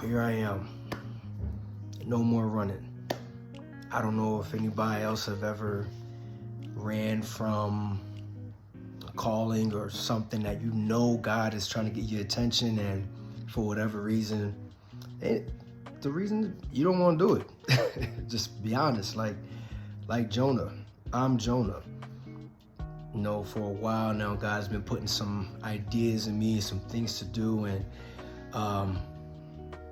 Here I am. No more running. I don't know if anybody else have ever ran from a calling or something that you know God is trying to get your attention, and for whatever reason, the reason you don't want to do it. Just be honest, like Jonah. I'm Jonah. You know, for a while now, God's been putting some ideas in me, some things to do, and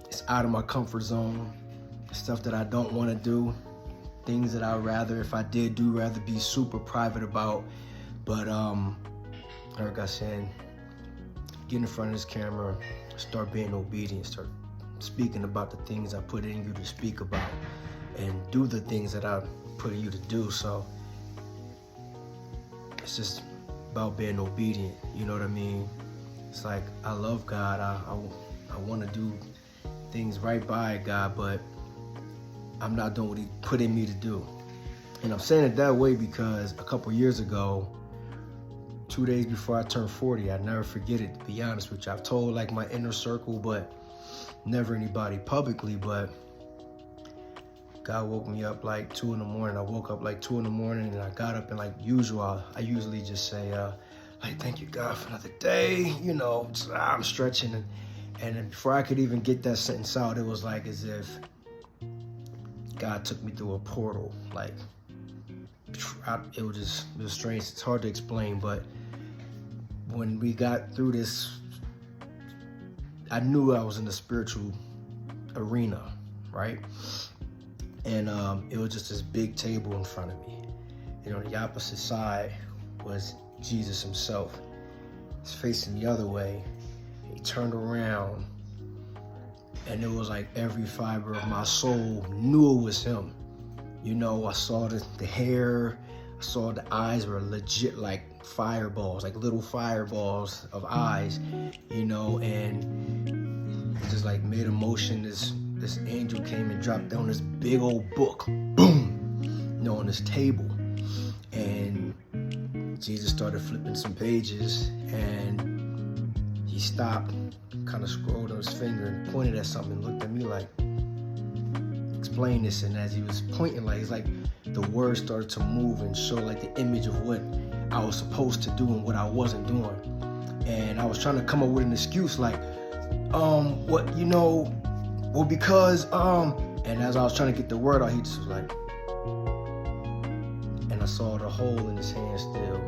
it's out of my comfort zone. Stuff that I don't want to do. Things that I'd rather, if I did do, rather be super private about. But like I said, get in front of this camera, start being obedient, start speaking about the things I put in you to speak about, and do the things that I put in you to do. So it's just about being obedient. You know what I mean? It's like, I love God. I want to do things right by God, but I'm not doing what He put in me to do. And I'm saying it that way because a couple years ago, 2 days before I turned 40, I never forget it, to be honest with you. I've told like my inner circle, but never anybody publicly. But God woke me up like 2 in the morning. I woke up like 2 in the morning, and I got up, and like usual, I usually just say, like, thank you, God, for another day. You know, I'm stretching. And then before I could even get that sentence out, it was like as if God took me through a portal. Like, it was strange. It's hard to explain, but when we got through this, I knew I was in the spiritual arena, right? And it was just this big table in front of me. You know, on the opposite side was Jesus Himself. He's facing the other way. He turned around, and it was like every fiber of my soul knew it was Him. You know, I saw the hair, I saw the eyes were legit like fireballs, like little fireballs of eyes, you know, and just like made a motion. This angel came and dropped down this big old book, boom, you know, on this table. And Jesus started flipping some pages, and He stopped, kind of scrolled on His finger and pointed at something and looked at me like, explain this. And as He was pointing, like, it's like the words started to move and show like the image of what I was supposed to do and what I wasn't doing. And I was trying to come up with an excuse like, what, you know, well, because, and as I was trying to get the word out, He just was like, and I saw the hole in His hand still.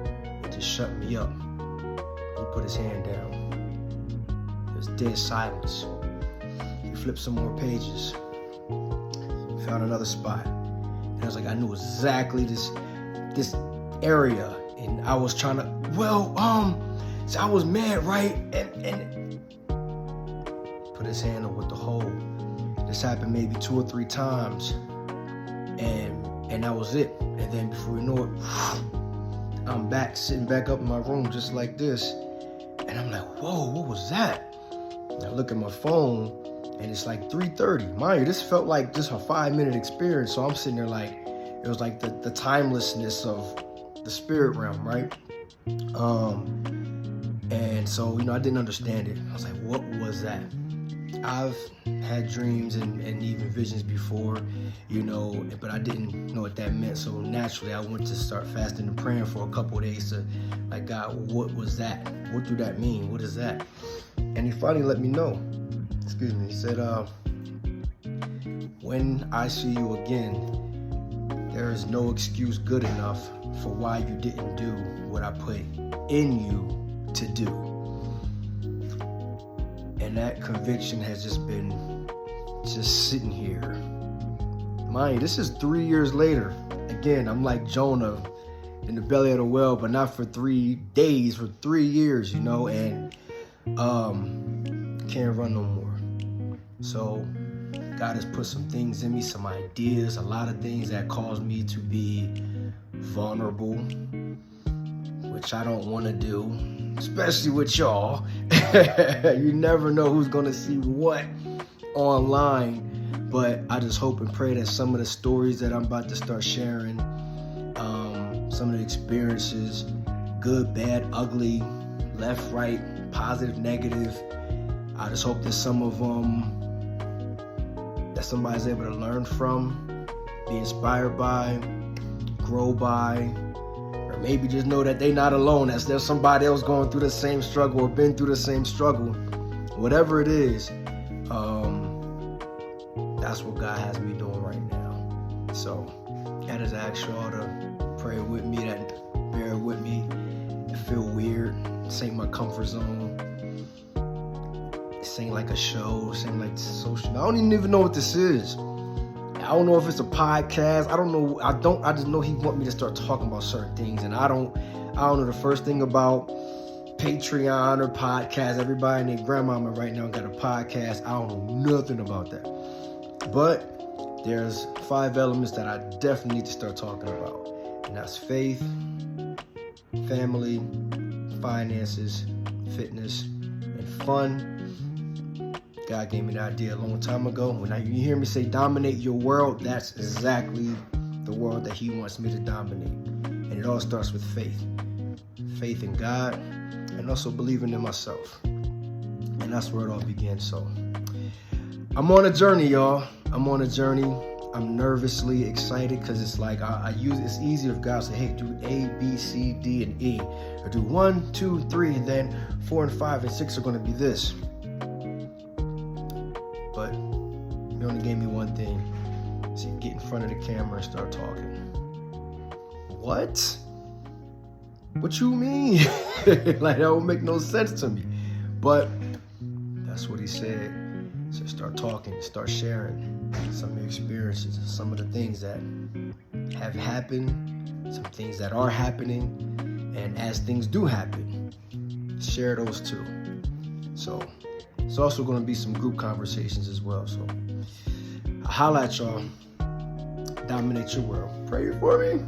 It just shut me up. He put His hand down. It was dead silence. He flipped some more pages. Found another spot. And I was like, I knew exactly this area. And I was trying to, so I was mad, right? And put his hand up with the hole. This happened maybe 2 or 3 times. And that was it. And then before you know it, I'm back, sitting back up in my room just like this. And I'm like, whoa, what was that? And I look at my phone, and it's like 3:30. Mind you, this felt like just a 5-minute experience. So I'm sitting there like, it was like the timelessness of the spirit realm, right? And so, you know, I didn't understand it. I was like, what was that? I've had dreams and even visions before, you know, but I didn't know what that meant. So naturally, I went to start fasting and praying for a couple of days to, like, God, what was that? What do that mean? What is that? And He finally let me know. Excuse me. He said, when I see you again, there is no excuse good enough for why you didn't do what I put in you to do. And that conviction has just been sitting here. Mind you, this is 3 years later. Again, I'm like Jonah in the belly of the whale, but not for 3 days, for 3 years, you know, and can't run no more. So God has put some things in me, some ideas, a lot of things that caused me to be vulnerable, which I don't want to do, especially with y'all. You never know who's going to see what online, but I just hope and pray that some of the stories that I'm about to start sharing, some of the experiences, good, bad, ugly, left, right, positive, negative, I just hope that some of them that somebody's able to learn from, be inspired by, grow by, or maybe just know that they're not alone, that there's somebody else going through the same struggle or been through the same struggle. Whatever it is, that's what God has me doing right now. So I just ask y'all to pray with me, that bear with me. It feel weird. This ain't my comfort zone. This ain't like a show. This ain't like social. I don't even know what this is. I don't know if it's a podcast. I don't know. I just know he want me to start talking about certain things, and I don't know the first thing about Patreon or podcast. Everybody and their grandmama right now got a podcast. I don't know nothing about that. But there's 5 elements that I definitely need to start talking about. And that's faith, family, finances, fitness, and fun. God gave me the idea a long time ago. When you hear me say dominate your world, that's exactly the world that he wants me to dominate. And it all starts with faith. Faith in God, and also believing in myself. And that's where it all began. So I'm on a journey, y'all. I'm on a journey. I'm nervously excited because it's like it's easier if God say, hey, do A, B, C, D, and E. Or do 1, 2, 3, and then 4 and 5 and 6 are going to be this. But he only gave me one thing. So you get in front of the camera and start talking. What? What you mean? Like, that don't make no sense to me. But that's what he said. So start talking, start sharing some of your experiences, some of the things that have happened, some things that are happening, and as things do happen, share those too. So it's also going to be some group conversations as well. So I'll holla at y'all. Dominate your world. Pray for me.